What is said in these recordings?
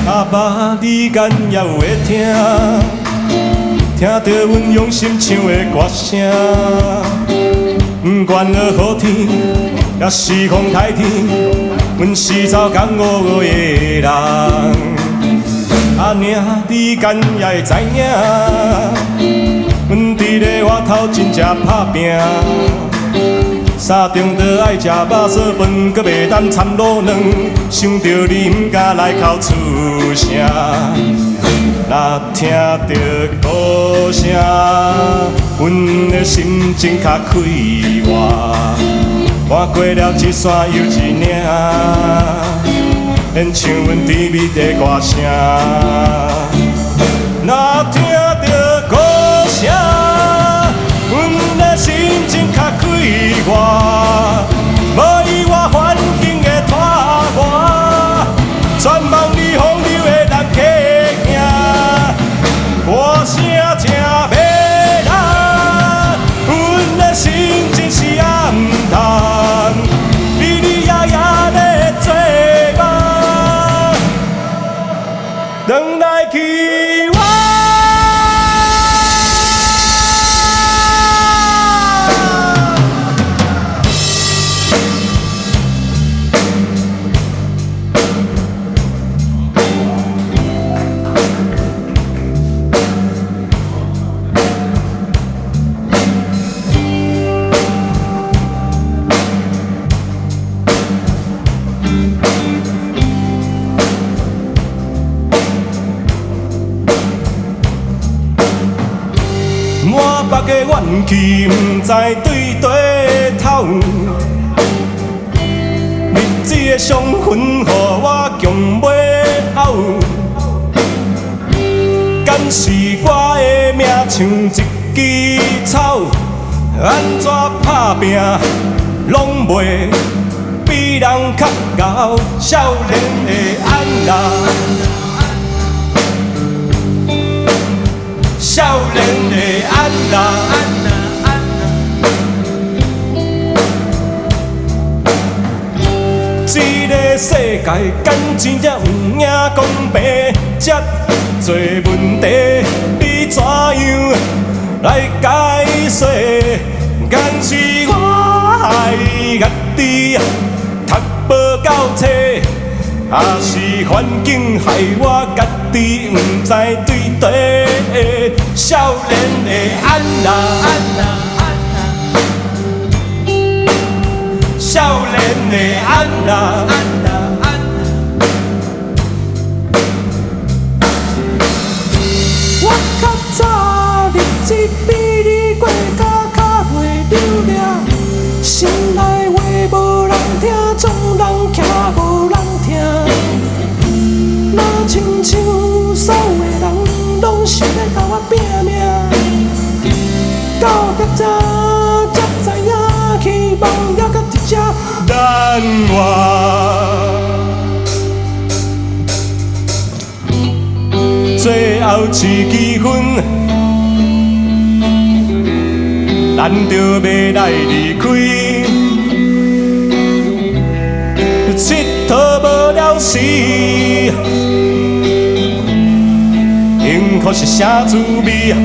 阿爸，你敢也有会听，听到阮用心唱的歌声。不管落雨天，也是风台天，阮是走江湖的人。阿娘，你敢也会知影，阮伫咧外头真正打拼。三中就爱食肉臊饭，搁袂当掺卤卵。想着你，毋敢来哭出声。若听着歌声，阮的心情较快活。看过了一山又一岭，免唱阮甜蜜的歌声。若听着歌声，阮的心情较快活。无意外环境的拖磨，全望你风流的人客行。歌声真迷人，阮的心情是暗淡，哩哩呀呀咧做梦，等来去我。满腹的怨气，不知对地透。日子的伤痕，予我强袂拗。敢是我的命像一枝草，安怎打拼，拢袂比人较高。少年的安娜。少年的安娜，这个世界敢真正有影公平，这多问题，你怎样来解释？敢是我害家己读无够册，还是环境害我家己不知对地？少年的安娜，少年的安娜，我较早日子比你过甲较袂留恋，心内话无人听，众人徛无人听，若亲像所有的人拢是咧甲我拼命，到隔早才知影，希望还搁伫这等我。最后一支烟，咱就要来离开，佚佗无了时。幸福是啥滋味？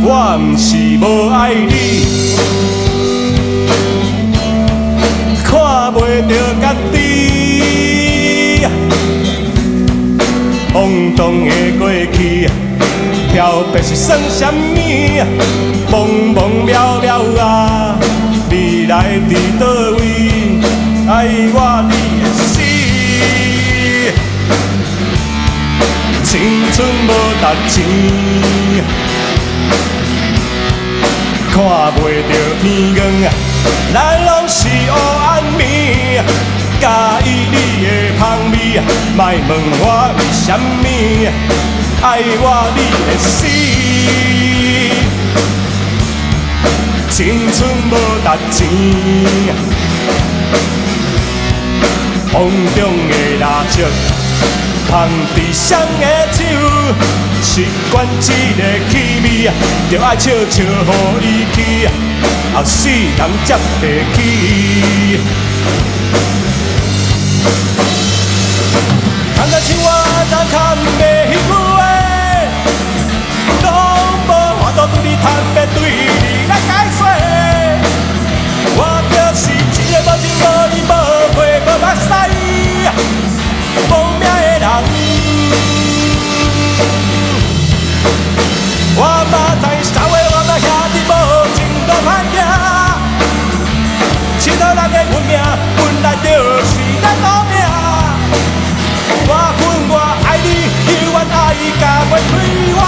我毋是无爱你，看袂着家己。懵懂的过去，漂泊是算什么？懵懵渺渺啊，未来伫倒位？爱我你会死。青春无值钱，看袂着天光，咱拢是黑暗暝。介意你的香味，莫问我为什么，爱我你会死。青春无值钱，风中的蜡烛。捧地上的酒，习惯一个气味，就爱笑笑予伊去，后世人才会记。看得清我，但看袂起我，拢无法度对你坦白，对你来解释。我就是一个无情无义、无血无目屎、无命的人。我嘛知社会我嘛兄弟无情都歹行，佚佗人的运命本来就是咱老命。我恨我爱你，犹原爱甲袂开我。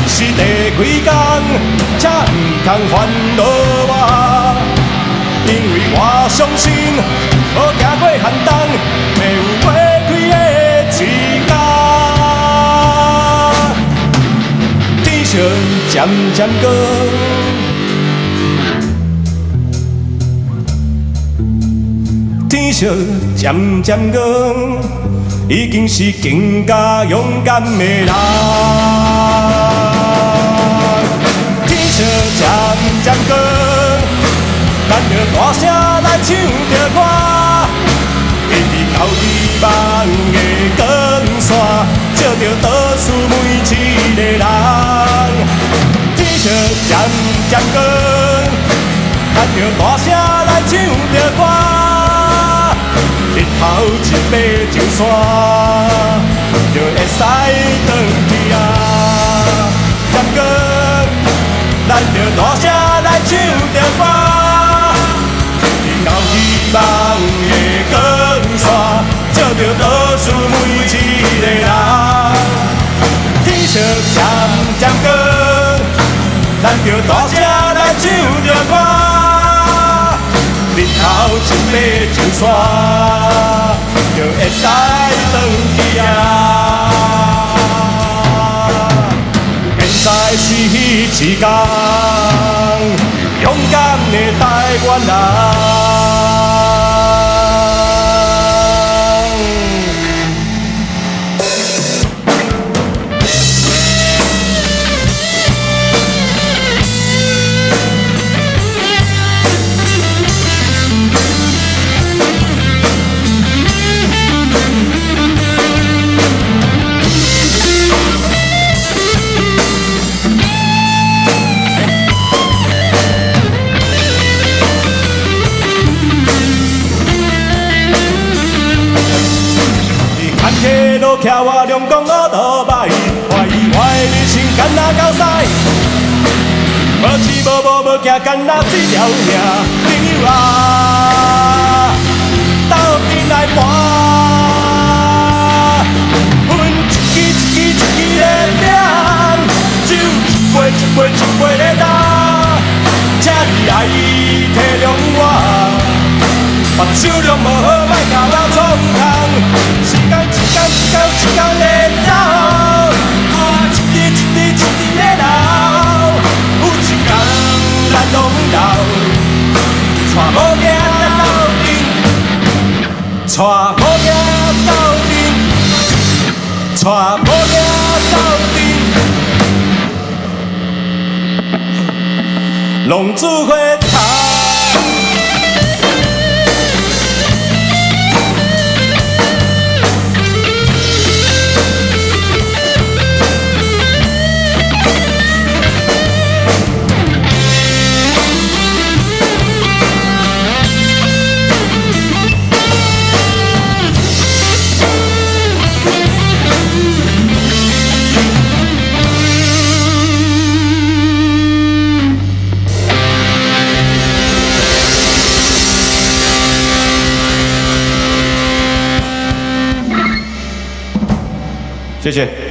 是第几工，才毋通烦恼我，因为我相信，无行过寒冬，袂有花开的一天。天色渐渐光，天色渐渐光，已经是更加勇敢的人。渐渐光，咱着大声来唱着歌，因为到希望的光线，照着倒数每一个人。天色渐渐光，咱着大声来唱着歌，日头一爬上山，就会使转去啊。渐光。咱着大声来唱着歌，到希望的光线，照着倒数每一个人。天色渐渐光，咱着大声来唱着歌，日头一爬上山，就会使转去啊。现在是一天，勇敢的台湾人。徛我亮光乌倒摆，怀疑我的人生干那狗屎，无钱无某无惊，干那这条命。朋友啊，斗阵来搏，分一支一支一支的拼，酒一杯一杯一杯的干，请你来体谅我。目睭量无好，莫甲我创空。时间一天一天一天在走，汗一滴一滴一滴在流。有一天咱拢老，带某囝斗阵，带某囝斗阵，带某囝斗阵，浪子回头。谢谢。